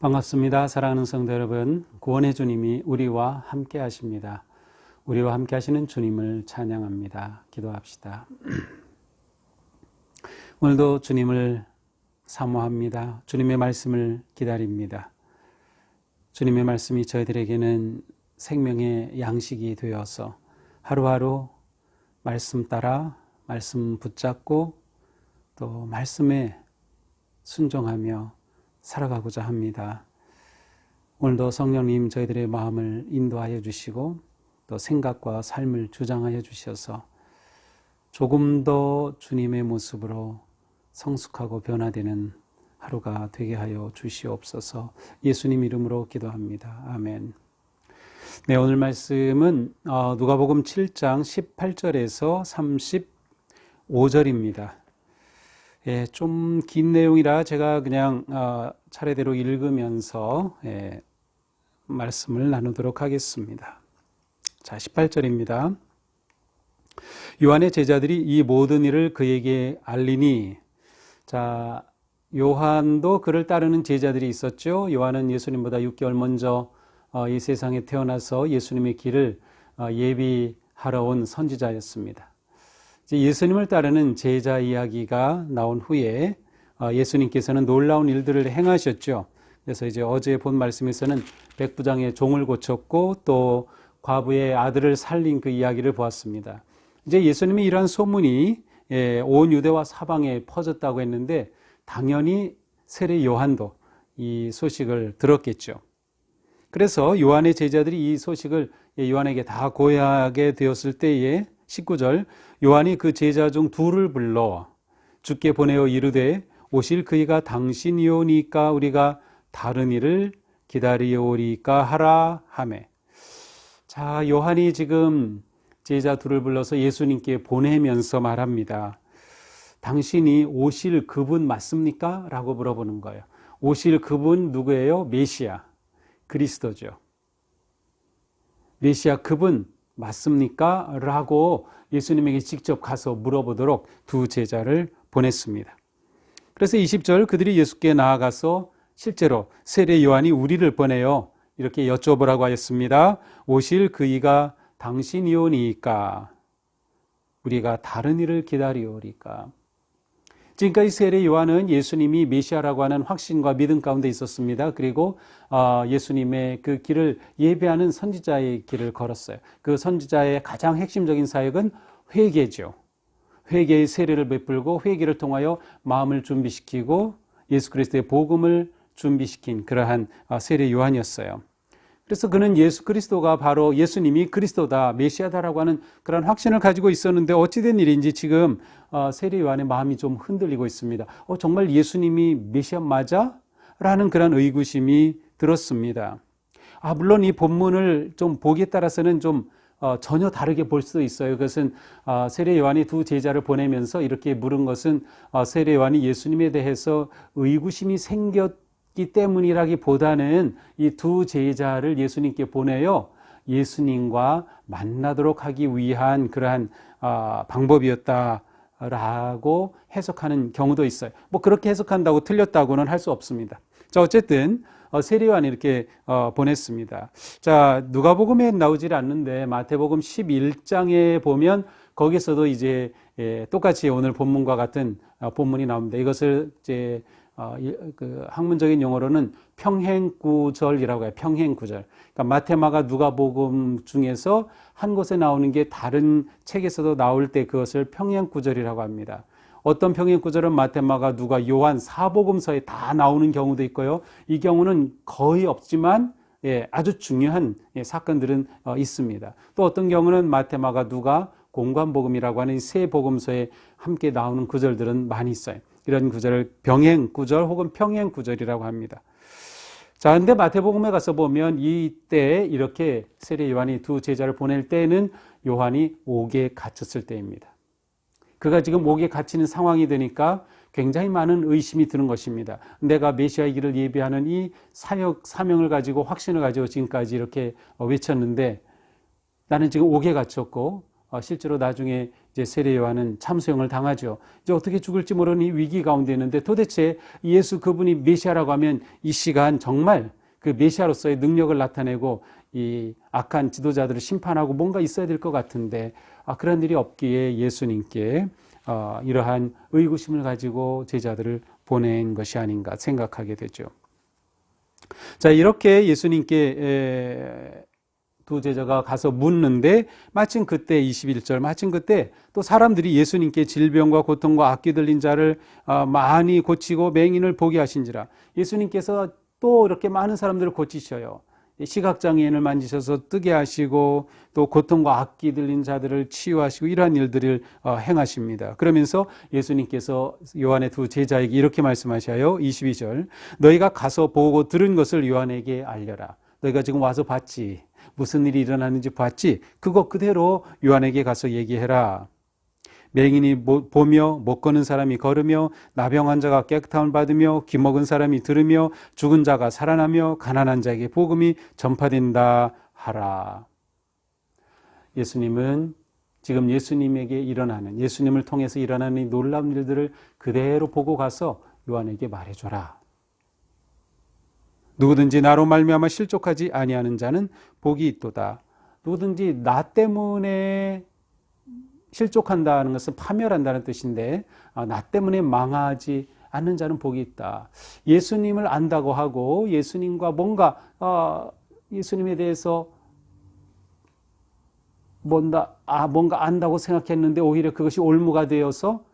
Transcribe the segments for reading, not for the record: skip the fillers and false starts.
반갑습니다. 사랑하는 성도 여러분, 구원의 주님이 우리와 함께 하십니다. 우리와 함께 하시는 주님을 찬양합니다. 기도합시다. 오늘도 주님을 사모합니다. 주님의 말씀을 기다립니다. 주님의 말씀이 저희들에게는 생명의 양식이 되어서 하루하루 말씀 따라 말씀 붙잡고 또 말씀에 순종하며 살아가고자 합니다. 오늘도 성령님 저희들의 마음을 인도하여 주시고 또 생각과 삶을 주장하여 주셔서 조금 더 주님의 모습으로 성숙하고 변화되는 하루가 되게 하여 주시옵소서. 예수님 이름으로 기도합니다. 아멘. 네, 오늘 말씀은 누가복음 7장 18절에서 35절입니다. 예, 좀 긴 내용이라 제가 그냥 차례대로 읽으면서 말씀을 나누도록 하겠습니다. 자, 18절입니다. 요한의 제자들이 이 모든 일을 그에게 알리니, 자, 요한도 그를 따르는 제자들이 있었죠. 요한은 예수님보다 6개월 먼저 이 세상에 태어나서 예수님의 길을 예비하러 온 선지자였습니다. 예수님을 따르는 제자 이야기가 나온 후에 예수님께서는 놀라운 일들을 행하셨죠. 그래서 이제 어제 본 말씀에서는 백부장의 종을 고쳤고 또 과부의 아들을 살린 그 이야기를 보았습니다. 이제 예수님이 이러한 소문이 온 유대와 사방에 퍼졌다고 했는데 당연히 세례 요한도 이 소식을 들었겠죠. 그래서 요한의 제자들이 이 소식을 요한에게 다 고하게 되었을 때에 19절, 요한이 그 제자 중 둘을 불러 주께 보내어 이르되 오실 그이가 당신이오니까 우리가 다른 일을 기다리오리까 하라 하매. 자, 요한이 지금 제자 둘을 불러서 예수님께 보내면서 말합니다. 당신이 오실 그분 맞습니까? 라고 물어보는 거예요. 오실 그분 누구예요? 메시아, 그리스도죠. 메시아 그분 맞습니까? 라고 예수님에게 직접 가서 물어보도록 두 제자를 보냈습니다. 그래서 20절 그들이 예수께 나아가서 실제로 세례 요한이 우리를 보내어 이렇게 여쭤보라고 하였습니다. 오실 그이가 당신이오니까 우리가 다른 일을 기다리오리까. 지금까지 세례 요한은 예수님이 메시아라고 하는 확신과 믿음 가운데 있었습니다. 그리고 예수님의 그 길을 예배하는 선지자의 길을 걸었어요. 그 선지자의 가장 핵심적인 사역은 회개죠. 회개의 세례를 베풀고 회개를 통하여 마음을 준비시키고 예수 그리스도의 복음을 준비시킨 그러한 세례 요한이었어요. 그래서 그는 예수 그리스도가 바로 예수님이 그리스도다, 메시아다라고 하는 그런 확신을 가지고 있었는데 어찌된 일인지 지금 세례 요한의 마음이 좀 흔들리고 있습니다. 정말 예수님이 메시아 맞아? 라는 그런 의구심이 들었습니다. 물론 이 본문을 좀 보기에 따라서는 좀 전혀 다르게 볼 수도 있어요. 그것은 세례 요한이 두 제자를 보내면서 이렇게 물은 것은 세례 요한이 예수님에 대해서 의구심이 생겼기 때문이라기보다는 이 두 제자를 예수님께 보내요 예수님과 만나도록 하기 위한 그러한 방법이었다라고 해석하는 경우도 있어요. 뭐 그렇게 해석한다고 틀렸다고는 할 수 없습니다. 자, 어쨌든 세례 요한이 이렇게 보냈습니다. 자, 누가복음에 나오질 않는데 마태복음 11장에 보면 거기서도 이제 똑같이 오늘 본문과 같은 본문이 나옵니다. 이것을 이제 그 학문적인 용어로는 평행구절이라고 해요. 평행구절. 그러니까 마태, 마가, 누가복음 중에서 한 곳에 나오는 게 다른 책에서도 나올 때 그것을 평행구절이라고 합니다. 어떤 평행구절은 마태, 마가, 누가, 요한, 사복음서에 다 나오는 경우도 있고요. 이 경우는 거의 없지만 아주 중요한 사건들은 있습니다. 또 어떤 경우는 마태, 마가, 누가, 공관복음이라고 하는 세 복음서에 함께 나오는 구절들은 많이 있어요. 이런 구절을 병행구절 혹은 평행구절이라고 합니다. 자, 근데 마태복음에 가서 보면 이때 이렇게 세례 요한이 두 제자를 보낼 때는 요한이 옥에 갇혔을 때입니다. 그가 지금 옥에 갇히는 상황이 되니까 굉장히 많은 의심이 드는 것입니다. 내가 메시아의 길을 예비하는 이 사명을 가지고 확신을 가지고 지금까지 이렇게 외쳤는데 나는 지금 옥에 갇혔고 실제로 나중에 이제 세례 요한은 참수형을 당하죠. 이제 어떻게 죽을지 모르는 이 위기 가운데 있는데 도대체 예수 그분이 메시아라고 하면 이 시간 정말 그 메시아로서의 능력을 나타내고 이 악한 지도자들을 심판하고 뭔가 있어야 될 것 같은데 그런 일이 없기에 예수님께 이러한 의구심을 가지고 제자들을 보낸 것이 아닌가 생각하게 되죠. 자, 이렇게 예수님께 두 제자가 가서 묻는데 마침 그때 21절 마침 그때 또 사람들이 예수님께 질병과 고통과 악기 들린 자를 많이 고치고 맹인을 보게 하신지라. 예수님께서 또 이렇게 많은 사람들을 고치셔요. 시각장애인을 만지셔서 뜨게 하시고 또 고통과 악기 들린 자들을 치유하시고 이러한 일들을 행하십니다. 그러면서 예수님께서 요한의 두 제자에게 이렇게 말씀하셔요. 22절 너희가 가서 보고 들은 것을 요한에게 알려라. 너희가 지금 와서 봤지. 무슨 일이 일어나는지 봤지? 그거 그대로 요한에게 가서 얘기해라. 맹인이 보며 못 걷는 사람이 걸으며 나병 환자가 깨끗함을 받으며 귀먹은 사람이 들으며 죽은 자가 살아나며 가난한 자에게 복음이 전파된다 하라. 예수님은 지금 예수님에게 일어나는 예수님을 통해서 일어나는 이 놀라운 일들을 그대로 보고 가서 요한에게 말해줘라. 누구든지 나로 말미암아 실족하지 아니하는 자는 복이 있도다. 누구든지 나 때문에 실족한다는 것은 파멸한다는 뜻인데 나 때문에 망하지 않는 자는 복이 있다. 예수님을 안다고 하고 예수님과 뭔가 예수님에 대해서 뭔가 안다고 생각했는데 오히려 그것이 올무가 되어서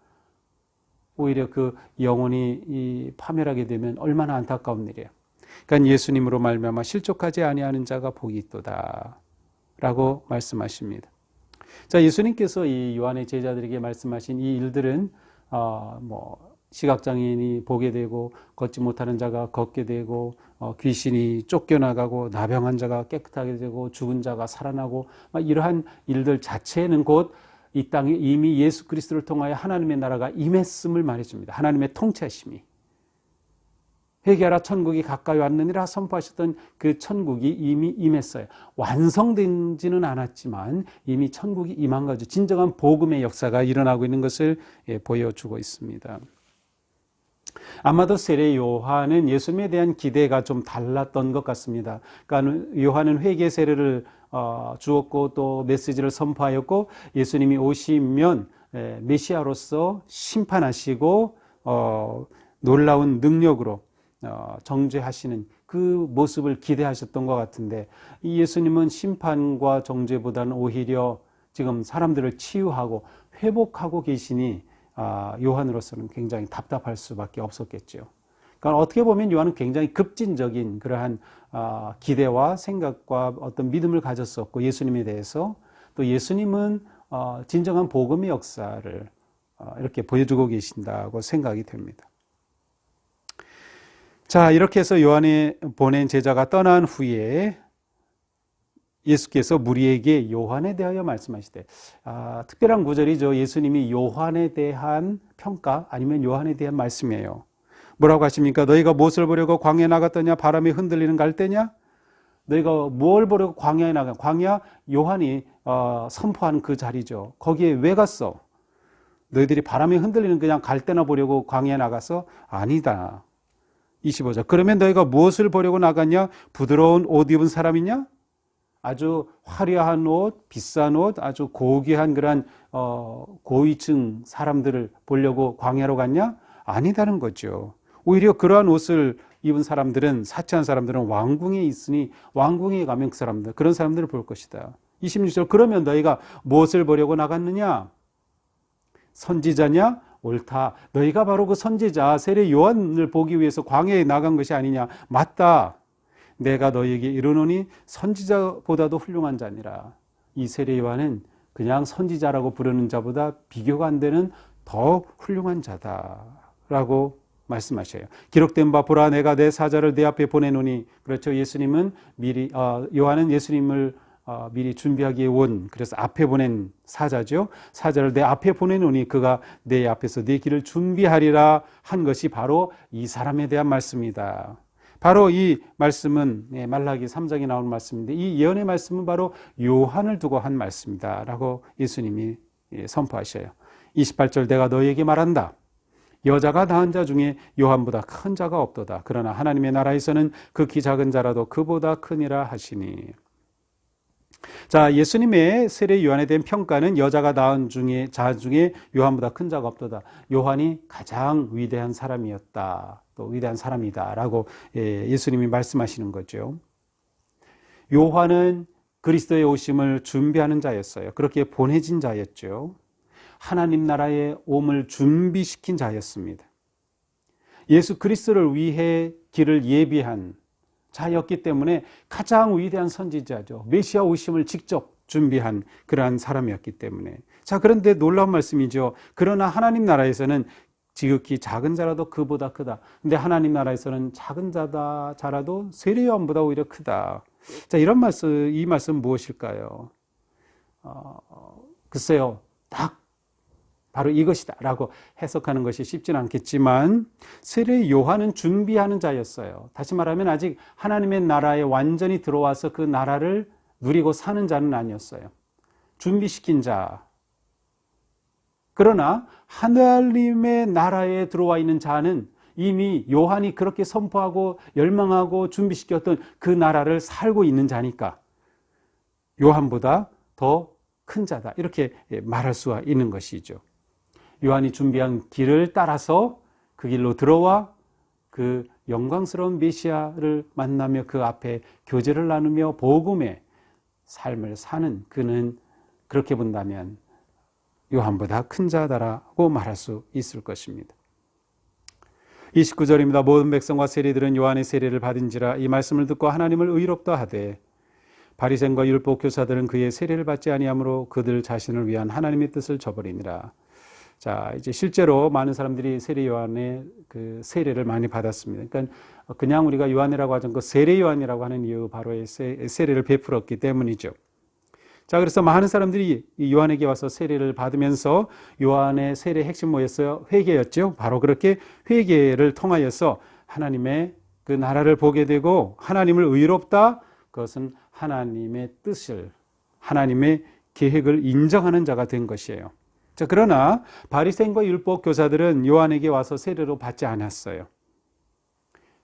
오히려 그 영혼이 파멸하게 되면 얼마나 안타까운 일이에요. 그러니까 예수님으로 말미암아 실족하지 아니하는 자가 복이 있도다 라고 말씀하십니다. 자, 예수님께서 이 요한의 제자들에게 말씀하신 이 일들은 시각장애인이 보게 되고 걷지 못하는 자가 걷게 되고 귀신이 쫓겨나가고 나병 환자가 깨끗하게 되고 죽은 자가 살아나고 이러한 일들 자체는 곧 이 땅에 이미 예수 그리스도를 통하여 하나님의 나라가 임했음을 말해줍니다. 하나님의 통치하심이. 회개하라 천국이 가까이 왔느니라 선포하셨던 그 천국이 이미 임했어요. 완성되지는 않았지만 이미 천국이 임한 거죠. 진정한 복음의 역사가 일어나고 있는 것을 보여주고 있습니다. 아마도 세례 요한은 예수님에 대한 기대가 좀 달랐던 것 같습니다. 그러니까 요한은 회개 세례를 주었고 또 메시지를 선포하였고 예수님이 오시면 메시아로서 심판하시고 놀라운 능력으로 정죄하시는 그 모습을 기대하셨던 것 같은데 이 예수님은 심판과 정죄보다는 오히려 지금 사람들을 치유하고 회복하고 계시니 요한으로서는 굉장히 답답할 수밖에 없었겠죠. 그러니까 어떻게 보면 요한은 굉장히 급진적인 그러한 기대와 생각과 어떤 믿음을 가졌었고 예수님에 대해서 또 예수님은 진정한 복음의 역사를 이렇게 보여주고 계신다고 생각이 됩니다. 자, 이렇게 해서 요한이 보낸 제자가 떠난 후에 예수께서 무리에게 요한에 대하여 말씀하시되 특별한 구절이죠. 예수님이 요한에 대한 평가 아니면 요한에 대한 말씀이에요. 뭐라고 하십니까? 너희가 무엇을 보려고 광야에 나갔더냐? 바람이 흔들리는 갈대냐? 너희가 뭘 보려고 광야에 나가? 광야 요한이 선포한 그 자리죠. 거기에 왜 갔어? 너희들이 바람이 흔들리는 그냥 갈대나 보려고 광야에 나가서? 아니다. 25절. 그러면 너희가 무엇을 보려고 나갔냐? 부드러운 옷 입은 사람이냐? 아주 화려한 옷, 비싼 옷, 아주 고귀한 그런 고위층 사람들을 보려고 광야로 갔냐? 아니다는 거죠. 오히려 그러한 옷을 입은 사람들은 사치한 사람들은 왕궁에 있으니 왕궁에 가면 그 사람들 그런 사람들을 볼 것이다. 26절. 그러면 너희가 무엇을 보려고 나갔느냐? 선지자냐? 옳다. 너희가 바로 그 선지자 세례 요한을 보기 위해서 광야에 나간 것이 아니냐? 맞다. 내가 너희에게 이르노니 선지자보다도 훌륭한 자니라. 이 세례 요한은 그냥 선지자라고 부르는 자보다 비교가 안 되는 더 훌륭한 자다라고 말씀하셔요. 기록된 바 보라 내가 내 사자를 내 앞에 보내노니. 그렇죠. 예수님은 미리 요한은 예수님을 미리 준비하기에 온 그래서 앞에 보낸 사자죠. 사자를 내 앞에 보내노니 그가 내 앞에서 내 길을 준비하리라 한 것이 바로 이 사람에 대한 말씀이다. 바로 이 말씀은 말라기 3장에 나오는 말씀인데 이 예언의 말씀은 바로 요한을 두고 한 말씀이다 라고 예수님이 선포하셔요. 28절 내가 너희에게 말한다. 여자가 낳은 자 중에 요한보다 큰 자가 없도다. 그러나 하나님의 나라에서는 극히 작은 자라도 그보다 크니라 하시니. 자, 예수님의 세례 요한에 대한 평가는 여자가 낳은 자 중에 요한보다 큰 자가 없도다. 요한이 가장 위대한 사람이었다. 또 위대한 사람이다라고 예수님이 말씀하시는 거죠. 요한은 그리스도의 오심을 준비하는 자였어요. 그렇게 보내진 자였죠. 하나님 나라의 옴을 준비시킨 자였습니다. 예수 그리스도를 위해 길을 예비한 자였기 때문에 가장 위대한 선지자죠. 메시아 오심을 직접 준비한 그러한 사람이었기 때문에. 자, 그런데 놀라운 말씀이죠. 그러나 하나님 나라에서는 지극히 작은 자라도 그보다 크다. 근데 하나님 나라에서는 작은 자라도 세례 요한보다 오히려 크다. 자, 이 말씀 무엇일까요? 글쎄요, 딱 바로 이것이다 라고 해석하는 것이 쉽지는 않겠지만 세례 요한은 준비하는 자였어요. 다시 말하면 아직 하나님의 나라에 완전히 들어와서 그 나라를 누리고 사는 자는 아니었어요. 준비시킨 자. 그러나 하나님의 나라에 들어와 있는 자는 이미 요한이 그렇게 선포하고 열망하고 준비시켰던 그 나라를 살고 있는 자니까 요한보다 더 큰 자다. 이렇게 말할 수가 있는 것이죠. 요한이 준비한 길을 따라서 그 길로 들어와 그 영광스러운 메시아를 만나며 그 앞에 교제를 나누며 복음의 삶을 사는 그는 그렇게 본다면 요한보다 큰 자다라고 말할 수 있을 것입니다. 29절입니다. 모든 백성과 세리들은 요한의 세례를 받은지라 이 말씀을 듣고 하나님을 의롭다 하되 바리새인과 율법 교사들은 그의 세례를 받지 아니하므로 그들 자신을 위한 하나님의 뜻을 저버리니라. 자, 이제 실제로 많은 사람들이 세례 요한의 그 세례를 많이 받았습니다. 그러니까 그냥 우리가 요한이라고 하지 않고 세례 요한이라고 하는 이유 바로 세례를 베풀었기 때문이죠. 자, 그래서 많은 사람들이 요한에게 와서 세례를 받으면서 요한의 세례의 핵심 뭐였어요? 회개였죠. 바로 그렇게 회개를 통하여서 하나님의 그 나라를 보게 되고 하나님을 의롭다. 그것은 하나님의 뜻을, 하나님의 계획을 인정하는 자가 된 것이에요. 자, 그러나 바리새인과 율법 교사들은 요한에게 와서 세례로 받지 않았어요.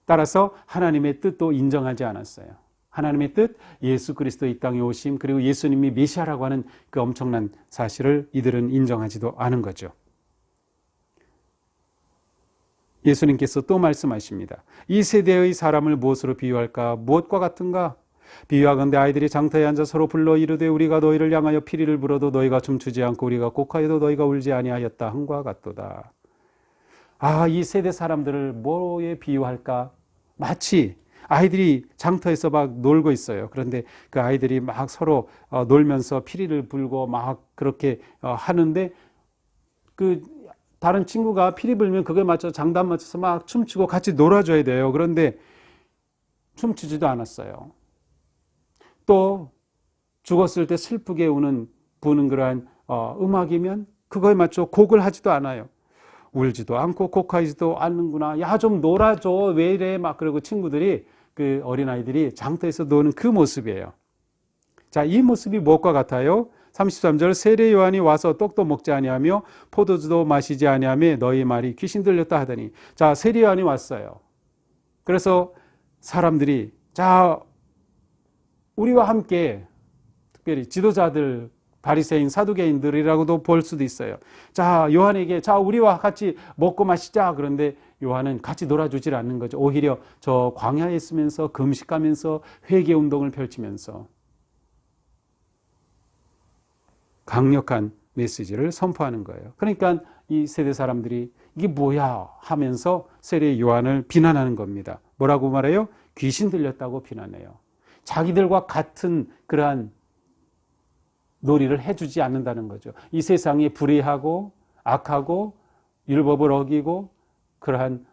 따라서 하나님의 뜻도 인정하지 않았어요. 하나님의 뜻, 예수 그리스도 이 땅에 오심, 그리고 예수님이 메시아라고 하는 그 엄청난 사실을 이들은 인정하지도 않은 거죠. 예수님께서 또 말씀하십니다. 이 세대의 사람을 무엇으로 비유할까? 무엇과 같은가? 비유하건대 아이들이 장터에 앉아 서로 불러 이르되 우리가 너희를 향하여 피리를 불어도 너희가 춤추지 않고 우리가 곡하여도 너희가 울지 아니하였다 함과 같도다. 아, 이 세대 사람들을 뭐에 비유할까? 마치 아이들이 장터에서 막 놀고 있어요. 그런데 그 아이들이 막 서로 놀면서 피리를 불고 막 그렇게 하는데 그 다른 친구가 피리 불면 그거에 맞춰서 장단 맞춰서 막 춤추고 같이 놀아줘야 돼요. 그런데 춤추지도 않았어요. 또 죽었을 때 슬프게 부는 그러한 음악이면 그거에 맞춰 곡을 하지도 않아요. 울지도 않고 곡하지도 않는구나. 야, 좀 놀아줘. 왜 이래? 막 그러고 친구들이 그 어린아이들이 장터에서 노는 그 모습이에요. 자, 이 모습이 무엇과 같아요? 33절 세례 요한이 와서 떡도 먹지 아니하며 포도주도 마시지 아니하며 너희 말이 귀신 들렸다 하더니. 자, 세례 요한이 왔어요. 그래서 사람들이 자, 우리와 함께 특별히 지도자들, 바리새인, 사두개인들이라고도 볼 수도 있어요. 자, 요한에게 자, 우리와 같이 먹고 마시자. 그런데 요한은 같이 놀아주질 않는 거죠. 오히려 저 광야에 있으면서 금식하면서 회개 운동을 펼치면서 강력한 메시지를 선포하는 거예요. 그러니까 이 세대 사람들이 이게 뭐야 하면서 세례 요한을 비난하는 겁니다. 뭐라고 말해요? 귀신 들렸다고 비난해요. 자기들과 같은 그러한 놀이를 해주지 않는다는 거죠. 이 세상에 불의하고 악하고 율법을 어기고 그러한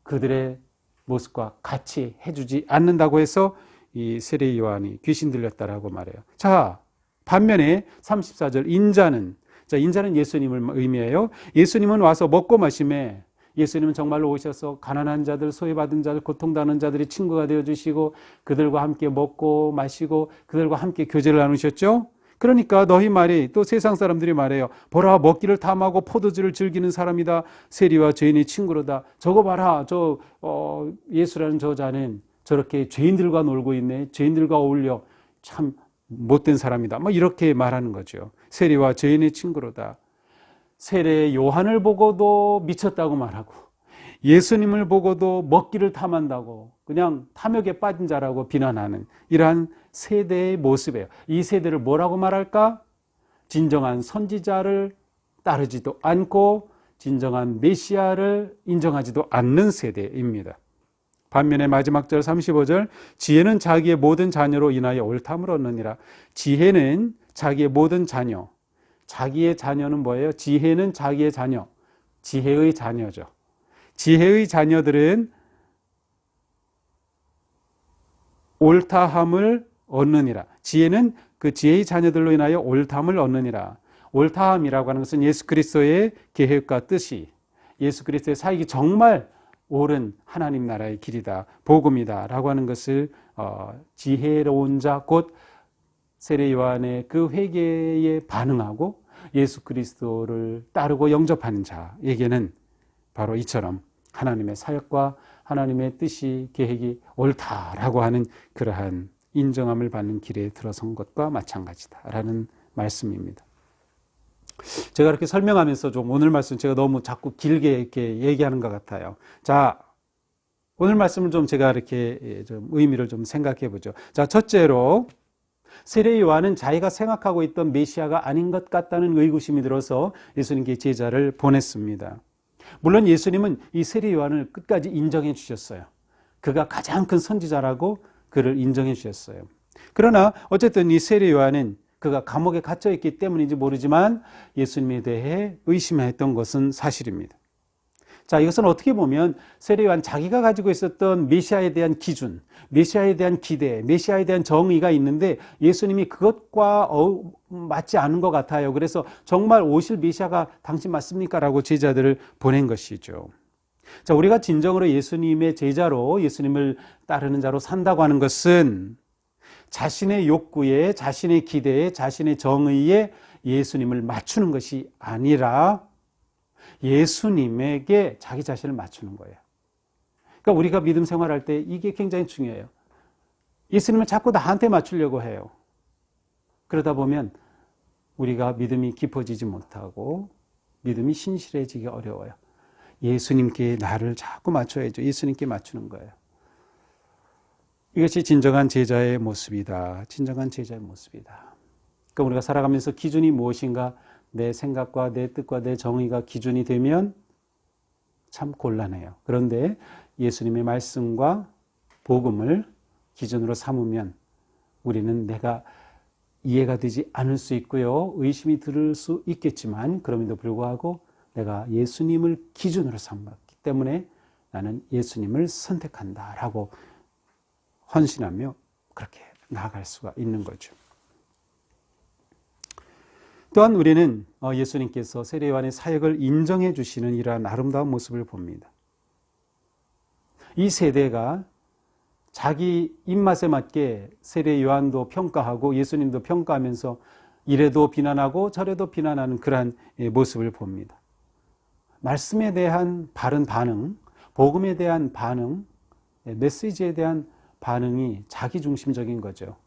그들의 모습과 같이 해주지 않는다고 해서 이 세례 요한이 귀신 들렸다라고 말해요. 자, 반면에 34절 인자는 예수님을 의미해요. 예수님은 와서 먹고 마심에 예수님은 정말로 오셔서 가난한 자들, 소외받은 자들, 고통당하는 자들이 친구가 되어주시고 그들과 함께 먹고 마시고 그들과 함께 교제를 나누셨죠. 그러니까 너희 말이, 또 세상 사람들이 말해요. 보라, 먹기를 탐하고 포도주를 즐기는 사람이다. 세리와 죄인의 친구로다. 저거 봐라, 예수라는 저자는 저렇게 죄인들과 놀고 있네. 죄인들과 어울려. 참 못된 사람이다. 뭐 이렇게 말하는 거죠. 세리와 죄인의 친구로다. 세례 요한을 보고도 미쳤다고 말하고, 예수님을 보고도 먹기를 탐한다고, 그냥 탐욕에 빠진 자라고 비난하는 이러한 세대의 모습이에요. 이 세대를 뭐라고 말할까? 진정한 선지자를 따르지도 않고 진정한 메시아를 인정하지도 않는 세대입니다. 반면에 마지막 절 35절, 지혜는 자기의 모든 자녀로 인하여 옳담을 얻느니라. 지혜는 자기의 모든 자녀. 자기의 자녀는 뭐예요? 지혜는 자기의 자녀. 지혜의 자녀죠. 지혜의 자녀들은 옳다함을 얻느니라. 지혜는 그 지혜의 자녀들로 인하여 옳다함을 얻느니라. 옳다함이라고 하는 것은 예수 그리스도의 계획과 뜻이, 예수 그리스도의 사역이 정말 옳은 하나님 나라의 길이다, 복음이다 라고 하는 것을 지혜로운 자, 곧 세례 요한의 그 회개에 반응하고 예수 그리스도를 따르고 영접하는 자에게는 바로 이처럼 하나님의 사역과 하나님의 뜻이, 계획이 옳다라고 하는 그러한 인정함을 받는 길에 들어선 것과 마찬가지다라는 말씀입니다. 제가 이렇게 설명하면서 좀 오늘 말씀 제가 너무 자꾸 길게 이렇게 얘기하는 것 같아요. 자, 오늘 말씀을 좀 제가 이렇게 좀 의미를 좀 생각해 보죠. 자, 첫째로 세례 요한은 자기가 생각하고 있던 메시아가 아닌 것 같다는 의구심이 들어서 예수님께 제자를 보냈습니다. 물론 예수님은 이 세례 요한을 끝까지 인정해 주셨어요. 그가 가장 큰 선지자라고 그를 인정해 주셨어요. 그러나 어쨌든 이 세례 요한은 그가 감옥에 갇혀 있기 때문인지 모르지만 예수님에 대해 의심했던 것은 사실입니다. 자, 이것은 어떻게 보면 세례 요한 자기가 가지고 있었던 메시아에 대한 기준, 메시아에 대한 기대, 메시아에 대한 정의가 있는데 예수님이 그것과 맞지 않은 것 같아요. 그래서 정말 오실 메시아가 당신 맞습니까? 라고 제자들을 보낸 것이죠. 자, 우리가 진정으로 예수님의 제자로, 예수님을 따르는 자로 산다고 하는 것은 자신의 욕구에, 자신의 기대에, 자신의 정의에 예수님을 맞추는 것이 아니라 예수님에게 자기 자신을 맞추는 거예요. 그러니까 우리가 믿음 생활할 때 이게 굉장히 중요해요. 예수님을 자꾸 나한테 맞추려고 해요. 그러다 보면 우리가 믿음이 깊어지지 못하고 믿음이 신실해지기 어려워요. 예수님께 나를 자꾸 맞춰야죠. 예수님께 맞추는 거예요. 이것이 진정한 제자의 모습이다. 진정한 제자의 모습이다. 그러니까 우리가 살아가면서 기준이 무엇인가, 내 생각과 내 뜻과 내 정의가 기준이 되면 참 곤란해요. 그런데 예수님의 말씀과 복음을 기준으로 삼으면 우리는 내가 이해가 되지 않을 수 있고요, 의심이 들을 수 있겠지만 그럼에도 불구하고 내가 예수님을 기준으로 삼았기 때문에 나는 예수님을 선택한다라고 헌신하며 그렇게 나아갈 수가 있는 거죠. 또한 우리는 예수님께서 세례 요한의 사역을 인정해 주시는 이러한 아름다운 모습을 봅니다. 이 세대가 자기 입맛에 맞게 세례 요한도 평가하고 예수님도 평가하면서 이래도 비난하고 저래도 비난하는 그러한 모습을 봅니다. 말씀에 대한 바른 반응, 복음에 대한 반응, 메시지에 대한 반응이 자기중심적인 거죠.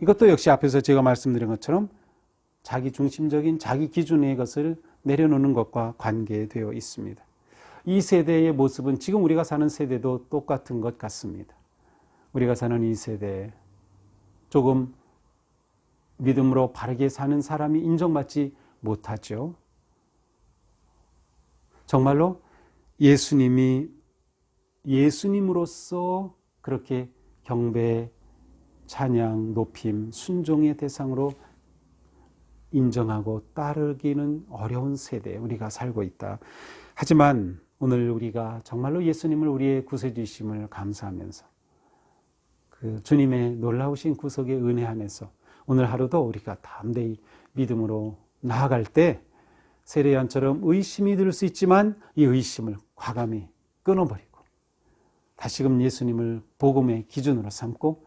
이것도 역시 앞에서 제가 말씀드린 것처럼 자기중심적인 자기 기준의 것을 내려놓는 것과 관계되어 있습니다. 이 세대의 모습은 지금 우리가 사는 세대도 똑같은 것 같습니다. 우리가 사는 이 세대, 조금 믿음으로 바르게 사는 사람이 인정받지 못하죠. 정말로 예수님이 예수님으로서 그렇게 경배, 찬양, 높임, 순종의 대상으로 인정하고 따르기는 어려운 세대에 우리가 살고 있다. 하지만 오늘 우리가 정말로 예수님을 우리의 구세주이심을 감사하면서 그 주님의 놀라우신 구속의 은혜 안에서 오늘 하루도 우리가 담대히 믿음으로 나아갈 때 세례 요한처럼 의심이 들 수 있지만 이 의심을 과감히 끊어버리고 다시금 예수님을 복음의 기준으로 삼고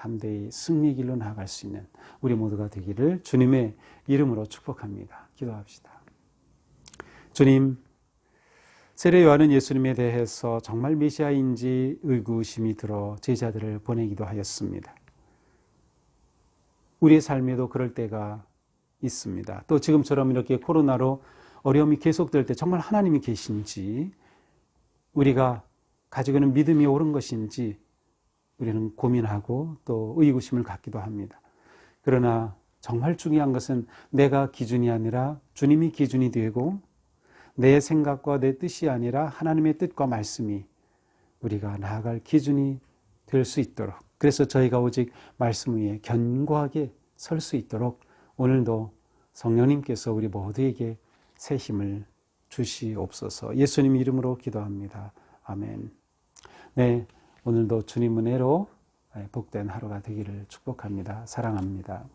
담대히 승리 길로 나아갈 수 있는 우리 모두가 되기를 주님의 이름으로 축복합니다. 기도합시다. 주님, 세례 요한은 예수님에 대해서 정말 메시아인지 의구심이 들어 제자들을 보내기도 하였습니다. 우리의 삶에도 그럴 때가 있습니다. 또 지금처럼 이렇게 코로나로 어려움이 계속될 때 정말 하나님이 계신지, 우리가 가지고 있는 믿음이 옳은 것인지 우리는 고민하고 또 의구심을 갖기도 합니다. 그러나 정말 중요한 것은 내가 기준이 아니라 주님이 기준이 되고, 내 생각과 내 뜻이 아니라 하나님의 뜻과 말씀이 우리가 나아갈 기준이 될 수 있도록, 그래서 저희가 오직 말씀 위에 견고하게 설 수 있도록 오늘도 성령님께서 우리 모두에게 새 힘을 주시옵소서. 예수님 이름으로 기도합니다. 아멘. 네, 오늘도 주님 은혜로 복된 하루가 되기를 축복합니다. 사랑합니다.